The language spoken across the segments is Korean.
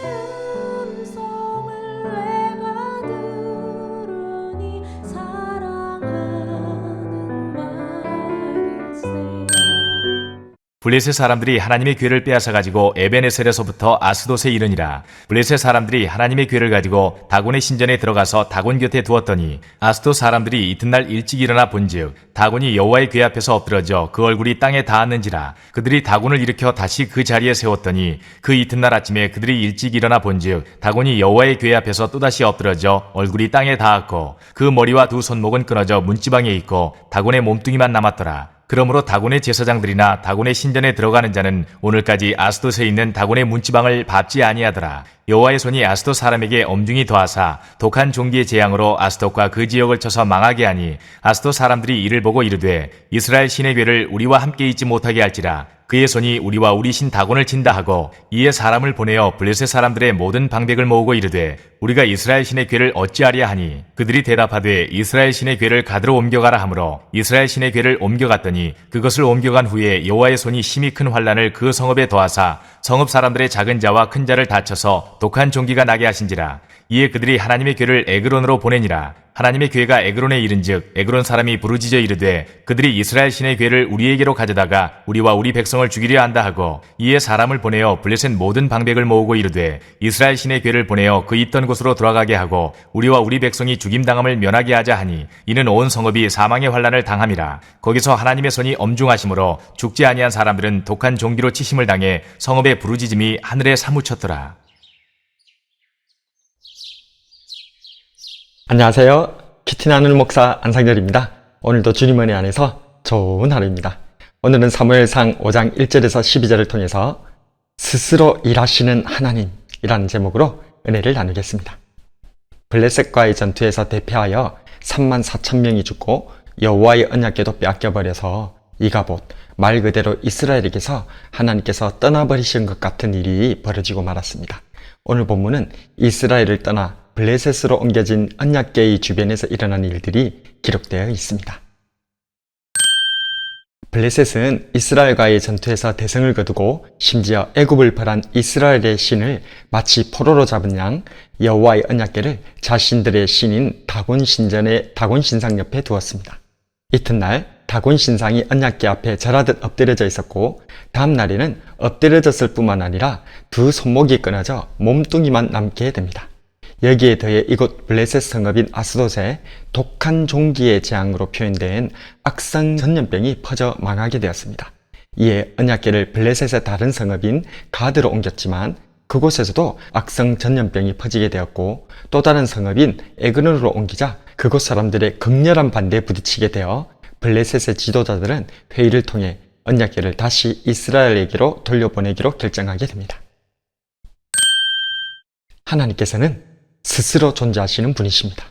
음성을 내가 들으니 사랑하는 말일세. 블레셋 사람들이 하나님의 괴를 빼앗아 가지고 에베네셀에서부터 아스돗에 이르니라. 블레셋 사람들이 하나님의 괴를 가지고 다곤의 신전에 들어가서 다곤 곁에 두었더니 아스돗 사람들이 이튿날 일찍 일어나 본즉 다곤이 여호와의 괴 앞에서 엎드러져 그 얼굴이 땅에 닿았는지라. 그들이 다곤을 일으켜 다시 그 자리에 세웠더니 그 이튿날 아침에 그들이 일찍 일어나 본즉 다곤이 여호와의 괴 앞에서 또다시 엎드러져 얼굴이 땅에 닿았고 그 머리와 두 손목은 끊어져 문지방에 있고 다곤의 몸뚱이만 남았더라. 그러므로 다곤의 제사장들이나 다곤의 신전에 들어가는 자는 오늘까지 아스돗에 있는 다곤의 문지방을 밟지 아니하더라. 여호와의 손이 아스돗 사람에게 엄중히 더하사 독한 종기의 재앙으로 아스돗과 그 지역을 쳐서 망하게 하니 아스돗 사람들이 이를 보고 이르되 이스라엘 신의 괴를 우리와 함께 있지 못하게 할지라. 그의 손이 우리와 우리 신 다곤을 친다 하고 이에 사람을 보내어 블레셋 사람들의 모든 방백을 모으고 이르되 우리가 이스라엘 신의 괴를 어찌하랴 하니 그들이 대답하되 이스라엘 신의 괴를 가드로 옮겨가라 하므로 이스라엘 신의 괴를 옮겨갔더니 그것을 옮겨간 후에 여호와의 손이 심히 큰 환란을 그 성읍에 더하사 성읍 사람들의 작은 자와 큰 자를 다쳐서 독한 종기가 나게 하신지라. 이에 그들이 하나님의 괴를 에그론으로 보내니라. 하나님의 괴가 에그론에 이른즉 에그론 사람이 부르짖어 이르되 그들이 이스라엘 신의 괴를 우리에게로 가져다가 우리와 우리 백성을 죽이려 한다 하고 이에 사람을 보내어 블레셋 모든 방백을 모으고 이르되 이스라엘 신의 괴를 보내어 그 있던 곳으로 돌아가게 하고 우리와 우리 백성이 죽임당함을 면하게 하자 하니 이는 온 성읍이 사망의 환란을 당함이라. 거기서 하나님의 손이 엄중하심으로 죽지 아니한 사람들은 독한 종기로 치심을 당해 성읍의 부르짖음이 하늘에 사무쳤더라. 안녕하세요. 키티나는 목사 안상렬입니다. 오늘도 주님 은혜 안에서 좋은 하루입니다. 오늘은 사무엘상 5장 1절에서 12절을 통해서 스스로 일하시는 하나님이라는 제목으로 은혜를 나누겠습니다. 블레셋과의 전투에서 대패하여 34,000명이 죽고 여호와의 언약궤도 빼앗겨버려서 이가봇, 말 그대로 이스라엘에게서 하나님께서 떠나버리신 것 같은 일이 벌어지고 말았습니다. 오늘 본문은 이스라엘을 떠나 블레셋으로 옮겨진 언약궤의 주변에서 일어난 일들이 기록되어 있습니다. 블레셋은 이스라엘과의 전투에서 대승을 거두고 심지어 애굽을 벌한 이스라엘의 신을 마치 포로로 잡은 양 여호와의 언약궤를 자신들의 신인 다곤 신전의 다곤 신상 옆에 두었습니다. 이튿날 다곤 신상이 언약궤 앞에 절하듯 엎드려져 있었고 다음 날에는 엎드려졌을 뿐만 아니라 두 손목이 끊어져 몸뚱이만 남게 됩니다. 여기에 더해 이곳 블레셋 성읍인 아스돗에 독한 종기의 재앙으로 표현된 악성 전염병이 퍼져 망하게 되었습니다. 이에 언약궤를 블레셋의 다른 성읍인 가드로 옮겼지만 그곳에서도 악성 전염병이 퍼지게 되었고 또 다른 성읍인 에그론으로 옮기자 그곳 사람들의 극렬한 반대에 부딪히게 되어 블레셋의 지도자들은 회의를 통해 언약궤를 다시 이스라엘에게로 돌려보내기로 결정하게 됩니다. 하나님께서는 스스로 존재하시는 분이십니다.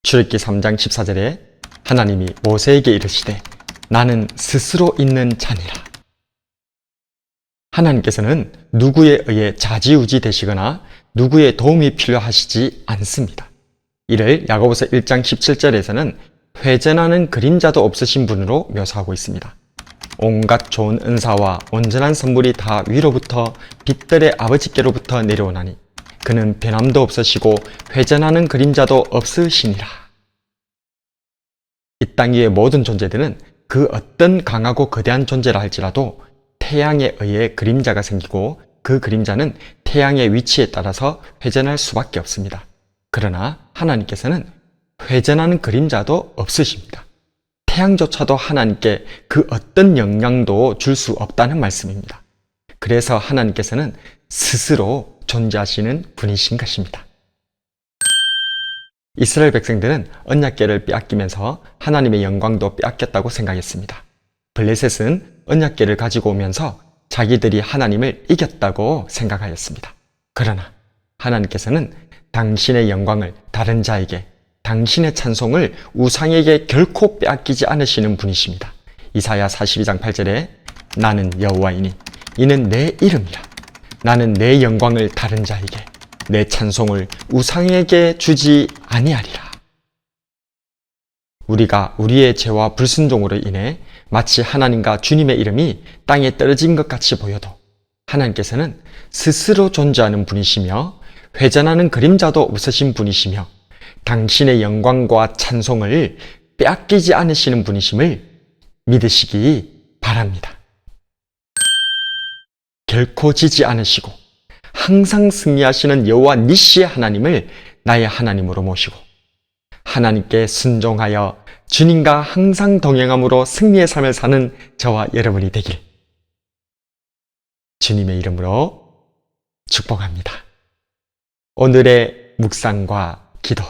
출애굽기 3장 14절에 하나님이 모세에게 이르시되 나는 스스로 있는 자니라. 하나님께서는 누구에 의해 좌지우지 되시거나 누구의 도움이 필요하시지 않습니다. 이를 야고보서 1장 17절에서는 회전하는 그림자도 없으신 분으로 묘사하고 있습니다. 온갖 좋은 은사와 온전한 선물이 다 위로부터 빛들의 아버지께로부터 내려오나니 그는 변함도 없으시고 회전하는 그림자도 없으시니라. 이 땅 위의 모든 존재들은 그 어떤 강하고 거대한 존재라 할지라도 태양에 의해 그림자가 생기고 그 그림자는 태양의 위치에 따라서 회전할 수밖에 없습니다. 그러나 하나님께서는 회전하는 그림자도 없으십니다. 태양조차도 하나님께 그 어떤 영향도 줄 수 없다는 말씀입니다. 그래서 하나님께서는 스스로 존재하시는 분이신 것입니다. 이스라엘 백성들은 언약궤를 빼앗기면서 하나님의 영광도 빼앗겼다고 생각했습니다. 블레셋은 언약궤를 가지고 오면서 자기들이 하나님을 이겼다고 생각하였습니다. 그러나 하나님께서는 당신의 영광을 다른 자에게, 당신의 찬송을 우상에게 결코 빼앗기지 않으시는 분이십니다. 이사야 42장 8절에 나는 여호와이니 이는 내 이름이라. 나는 내 영광을 다른 자에게, 내 찬송을 우상에게 주지 아니하리라. 우리가 우리의 죄와 불순종으로 인해 마치 하나님과 주님의 이름이 땅에 떨어진 것 같이 보여도 하나님께서는 스스로 존재하는 분이시며 회전하는 그림자도 없으신 분이시며 당신의 영광과 찬송을 빼앗기지 않으시는 분이심을 믿으시기 바랍니다. 결코 지지 않으시고 항상 승리하시는 여호와 니시의 하나님을 나의 하나님으로 모시고 하나님께 순종하여 주님과 항상 동행함으로 승리의 삶을 사는 저와 여러분이 되길 주님의 이름으로 축복합니다. 오늘의 묵상과 기도.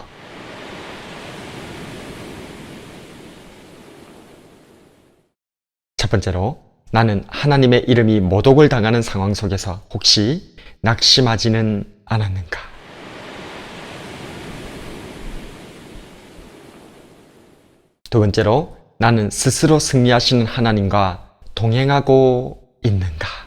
첫 번째로, 나는 하나님의 이름이 모독을 당하는 상황 속에서 혹시 낙심하지는 않았는가? 두 번째로, 나는 스스로 승리하시는 하나님과 동행하고 있는가?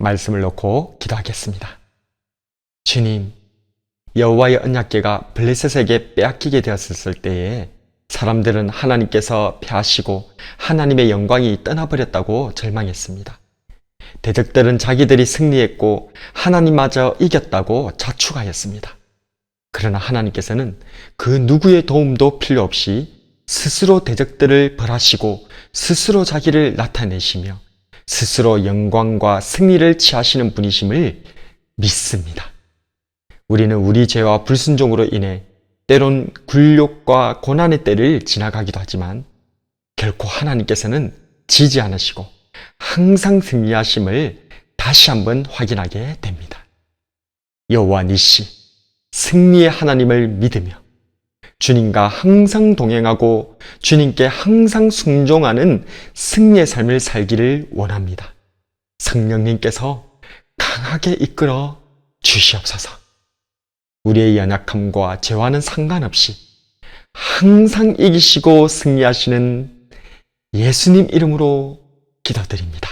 말씀을 놓고 기도하겠습니다. 주님, 여호와의 언약궤가 블레셋에게 빼앗기게 되었을 때에 사람들은 하나님께서 패하시고 하나님의 영광이 떠나버렸다고 절망했습니다. 대적들은 자기들이 승리했고 하나님마저 이겼다고 자축하였습니다. 그러나 하나님께서는 그 누구의 도움도 필요 없이 스스로 대적들을 벌하시고 스스로 자기를 나타내시며 스스로 영광과 승리를 취하시는 분이심을 믿습니다. 우리는 우리 죄와 불순종으로 인해 때론 굴욕과 고난의 때를 지나가기도 하지만 결코 하나님께서는 지지 않으시고 항상 승리하심을 다시 한번 확인하게 됩니다. 여호와 니시, 승리의 하나님을 믿으며 주님과 항상 동행하고 주님께 항상 순종하는 승리의 삶을 살기를 원합니다. 성령님께서 강하게 이끌어 주시옵소서. 우리의 연약함과 죄와는 상관없이 항상 이기시고 승리하시는 예수님 이름으로 기도드립니다.